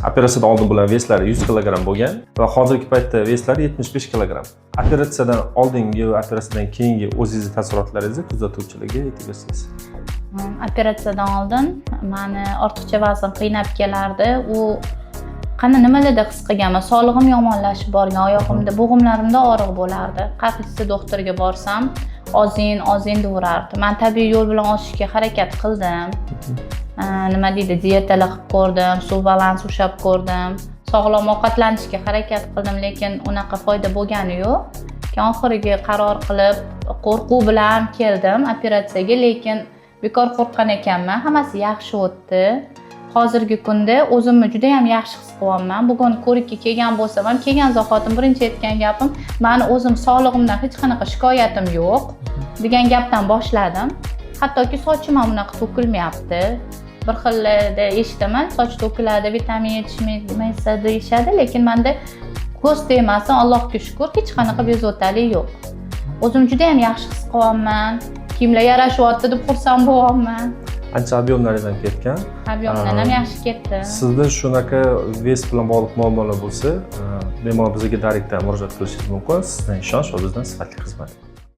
Operatsiyadan oldin bo'lgan veslari 100 kg bo'lgan va hozirgi paytda veslari 75 kg. Operatsiyadan oldingi va operatsiyadan keyingi o'zingizni taassurotlaringizni kuzatuvchilarga aytib bersangiz. Operatsiyadan oldin meni ortiqcha vazn qiynab kelardi. U qani nimalarda his qilganman, sog'lig'im yomonlashib borgan, oyog'imda, bo'g'imlarimda og'riq bo'lardi. Qaysi doktorga borsam, ozing deyaverardi. Men tabiiy yo'l bilan ozishga harakat qildim. Nima deydi, diyetalar qilib ko'rdim, suv balans ushlab ko'rdim. Sog'lom ovqatlanishga harakat qildim, lekin unaqa foyda bo'lgani yo'q. Keyin oxiriga qaror qilib, qo'rquv bilan keldim operatsiyaga, lekin bekor qo'rqqan ekanman. Hammasi yaxshi o'tdi. Hozirgi kunda o'zimni juda ham yaxshi his qilyapman. Bugun ko'rikka kelgan bo'lsam ham, kelgan zahotim birinchi aytgan gapim, meni o'zim sog'lig'imdan hech qanaqa shikoyatim yo'q degan gapdan boshladim. Hattoki sochim ham unaqa to'kilmayapti. Bir xillarda eshitaman, soch to'kiladi, vitamin yetishmaysa deyishadi, lekin menda ko'z tegmasin, Allohga shukr, hech qanaqa bezovtalik yo'q. O'zim juda ham yaxshi his qilyapman. Kiyimlar yarashyapti deb xursand bo'lyapman. Ancha ob'yomlaringizdan ketgan. Ob'yomdan ham yaxshi ketdi. Sizda shunaqa ves bilan bog'liq muammolar bo'lsa, bemalol bizga direktdan murojaat qilishingiz mumkin. Sizdan ishonch va bizdan sifatli xizmat.